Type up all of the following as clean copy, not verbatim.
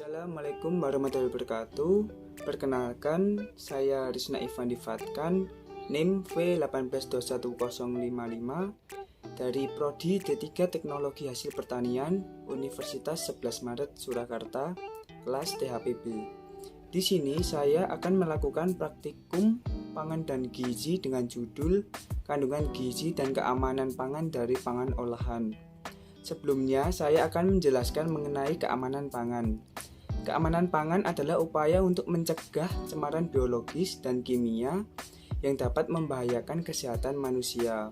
Assalamualaikum warahmatullahi wabarakatuh. Perkenalkan, saya Rizna Ivan Difatkan, NIM V1821055 dari Prodi D3 Teknologi Hasil Pertanian Universitas 11 Maret Surakarta, kelas THPB. Di sini saya akan melakukan praktikum pangan dan gizi dengan judul Kandungan Gizi dan Keamanan Pangan dari Pangan Olahan. Sebelumnya, saya akan menjelaskan mengenai keamanan pangan. Keamanan pangan adalah upaya untuk mencegah cemaran biologis dan kimia yang dapat membahayakan kesehatan manusia.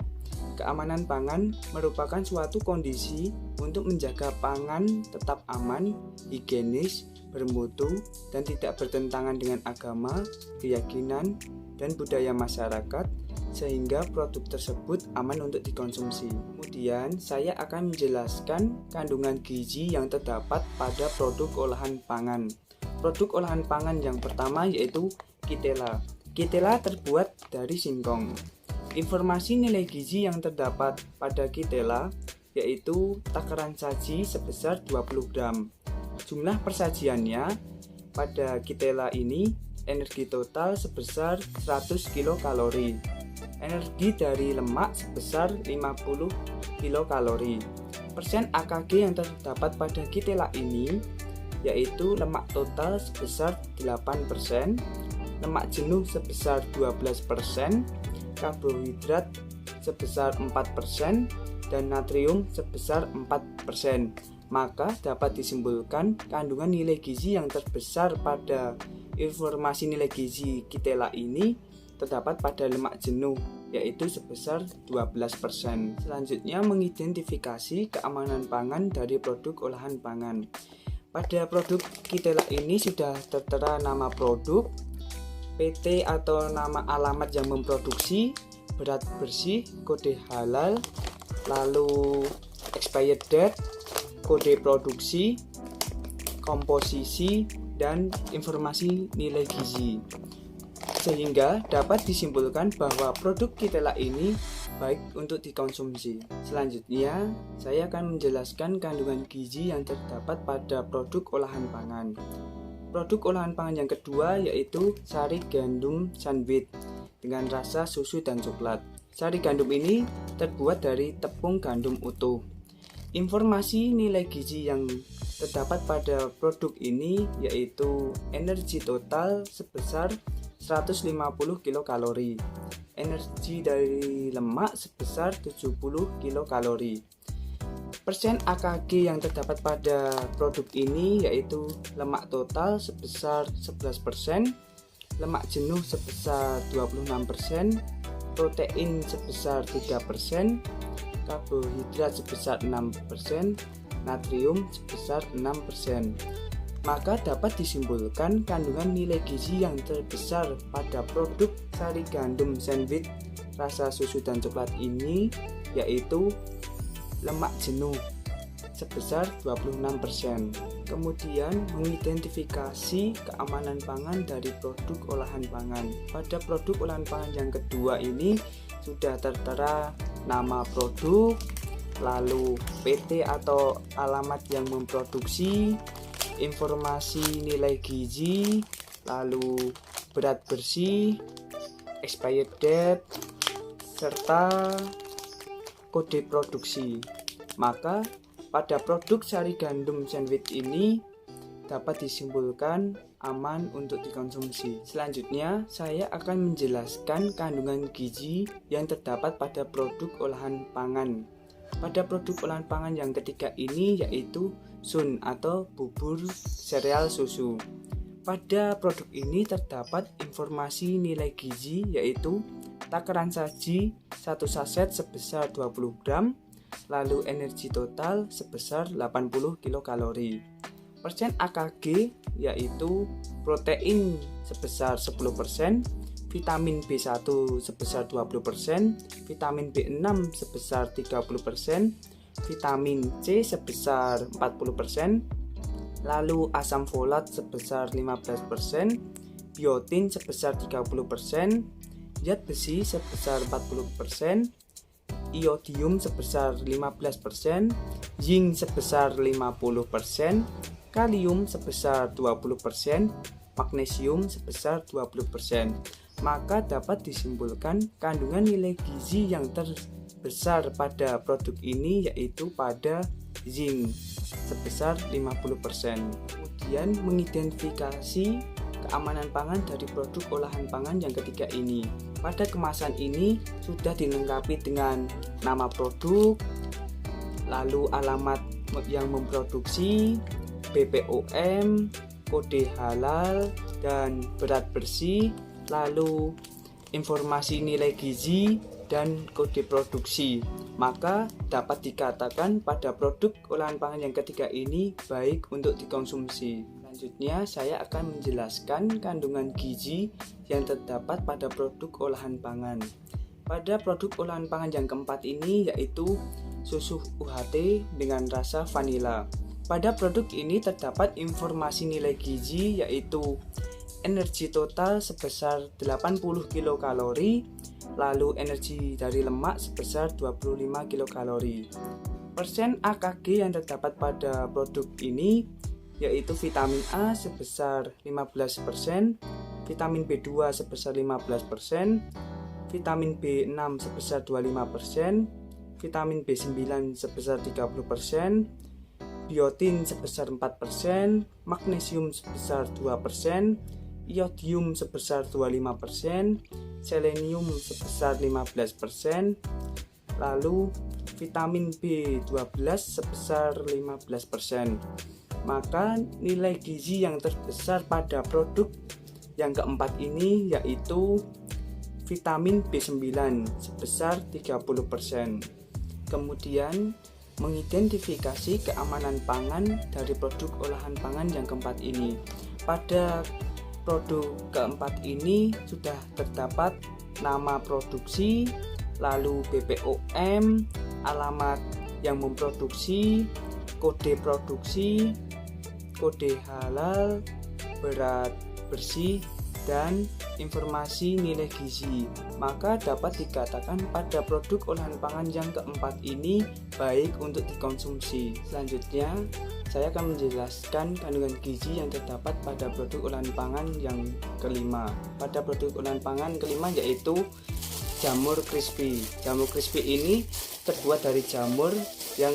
Keamanan pangan merupakan suatu kondisi untuk menjaga pangan tetap aman, higienis, bermutu, dan tidak bertentangan dengan agama, keyakinan, dan budaya masyarakat, sehingga produk tersebut aman untuk dikonsumsi. Kemudian, saya akan menjelaskan kandungan gizi yang terdapat pada produk olahan pangan. Produk olahan pangan yang pertama yaitu Kitela. Kitela terbuat dari singkong. Informasi nilai gizi yang terdapat pada Kitela yaitu takaran saji sebesar 20 gram. Jumlah persajiannya pada Kitela ini energi total sebesar 100 kilokalori. Energi dari lemak sebesar 50 kilokalori. Persen AKG yang terdapat pada Kitela ini yaitu lemak total sebesar 8%, lemak jenuh sebesar 12%, karbohidrat sebesar 4%, dan natrium sebesar 4%. Maka dapat disimpulkan kandungan nilai gizi yang terbesar pada informasi nilai gizi Kitela ini terdapat pada lemak jenuh yaitu sebesar 12%. Selanjutnya mengidentifikasi keamanan pangan dari produk olahan pangan. Pada produk Kitela ini sudah tertera nama produk, PT atau nama alamat yang memproduksi, berat bersih, kode halal, lalu expired date, kode produksi, komposisi, dan informasi nilai gizi, sehingga dapat disimpulkan bahwa produk Kitela ini baik untuk dikonsumsi. Selanjutnya, saya akan menjelaskan kandungan gizi yang terdapat pada produk olahan pangan. Produk olahan pangan yang kedua yaitu sari gandum sandwich dengan rasa susu dan coklat. Sari gandum ini terbuat dari tepung gandum utuh. Informasi nilai gizi yang terdapat pada produk ini yaitu energi total sebesar 150 kilokalori, energi dari lemak sebesar 70 kilokalori. Persen AKG yang terdapat pada produk ini yaitu lemak total sebesar 11%, lemak jenuh sebesar 26%, protein sebesar 3%, karbohidrat sebesar 6%, natrium sebesar 6%. Maka dapat disimpulkan kandungan nilai gizi yang terbesar pada produk sari gandum sandwich rasa susu dan coklat ini yaitu lemak jenuh sebesar 26%. Kemudian mengidentifikasi keamanan pangan dari produk olahan pangan. Pada produk olahan pangan yang kedua ini sudah tertera nama produk, lalu PT atau alamat yang memproduksi, informasi nilai gizi, lalu berat bersih, expired date, serta kode produksi. Maka pada produk sari gandum sandwich ini dapat disimpulkan aman untuk dikonsumsi. Selanjutnya, saya akan menjelaskan kandungan gizi yang terdapat pada produk olahan pangan. Pada produk olahan pangan yang ketiga ini yaitu sun atau bubur sereal susu. Pada produk ini terdapat informasi nilai gizi yaitu takaran saji 1 saset sebesar 20 gram, lalu energi total sebesar 80 kilokalori. Persen AKG yaitu protein sebesar 10%, vitamin B1 sebesar 20%, vitamin B6 sebesar 30%, vitamin C sebesar 40%, lalu asam folat sebesar 15%, biotin sebesar 30%, zat besi sebesar 40%, iodium sebesar 15%, zinc sebesar 50%, kalium sebesar 20%, magnesium sebesar 20%. Maka dapat disimpulkan kandungan nilai gizi yang terbesar pada produk ini yaitu pada zinc sebesar 50%. Kemudian mengidentifikasi keamanan pangan dari produk olahan pangan yang ketiga ini. Pada kemasan ini sudah dilengkapi dengan nama produk, lalu alamat yang memproduksi, BPOM, kode halal, dan berat bersih, lalu informasi nilai gizi dan kode produksi. Maka dapat dikatakan pada produk olahan pangan yang ketiga ini baik untuk dikonsumsi. Selanjutnya saya akan menjelaskan kandungan gizi yang terdapat pada produk olahan pangan. Pada produk olahan pangan yang keempat ini yaitu susu UHT dengan rasa vanila. Pada produk ini terdapat informasi nilai gizi yaitu energi total sebesar 80 kilokalori, lalu energi dari lemak sebesar 25 kilokalori. Persen AKG yang terdapat pada produk ini yaitu vitamin A sebesar 15%, vitamin B2 sebesar 15%, vitamin B6 sebesar 25%, vitamin B9 sebesar 30%, biotin sebesar 4%, magnesium sebesar 2%, iodium sebesar 25%, selenium sebesar 15%, lalu vitamin B12 sebesar 15%. Maka nilai gizi yang terbesar pada produk yang keempat ini yaitu vitamin B9 sebesar 30%. Kemudian mengidentifikasi keamanan pangan dari produk olahan pangan yang keempat ini. Pada produk keempat ini sudah terdapat nama produksi, lalu BPOM, alamat yang memproduksi, kode produksi, kode halal, berat bersih, dan informasi nilai gizi. Maka dapat dikatakan pada produk olahan pangan yang keempat ini baik untuk dikonsumsi. Selanjutnya saya akan menjelaskan kandungan gizi yang terdapat pada produk olahan pangan yang kelima. Pada produk olahan pangan kelima yaitu jamur crispy. Jamur crispy ini terbuat dari jamur yang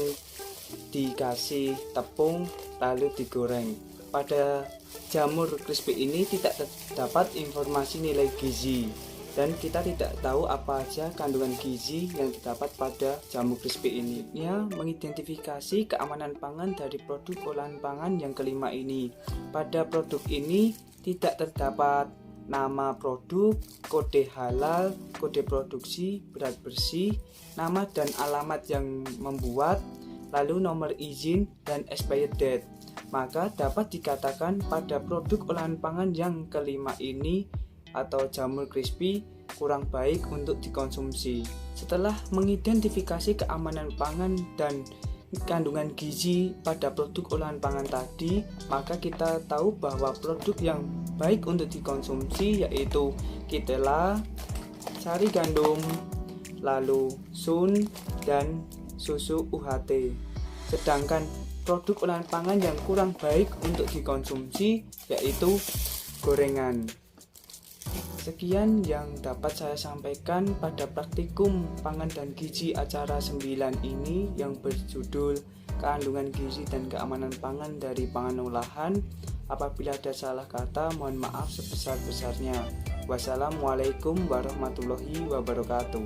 dikasih tepung lalu digoreng. Pada jamur crispy ini tidak terdapat informasi nilai gizi dan kita tidak tahu apa saja kandungan gizi yang terdapat pada jamur crispy ini. Ya, mengidentifikasi keamanan pangan dari produk olahan pangan yang kelima ini. Pada produk ini tidak terdapat nama produk, kode halal, kode produksi, berat bersih, nama dan alamat yang membuat, lalu nomor izin dan expired date. Maka dapat dikatakan pada produk olahan pangan yang kelima ini atau jamur crispy kurang baik untuk dikonsumsi. Setelah mengidentifikasi keamanan pangan dan kandungan gizi pada produk olahan pangan tadi, maka kita tahu bahwa produk yang baik untuk dikonsumsi yaitu Kitela, sari gandum, lalu sun, dan susu UHT. Sedangkan produk olahan pangan yang kurang baik untuk dikonsumsi yaitu gorengan. Sekian yang dapat saya sampaikan pada praktikum pangan dan gizi acara 9 ini yang berjudul kandungan gizi dan keamanan pangan dari pangan olahan. Apabila ada salah kata, mohon maaf sebesar-besarnya. Wassalamualaikum warahmatullahi wabarakatuh.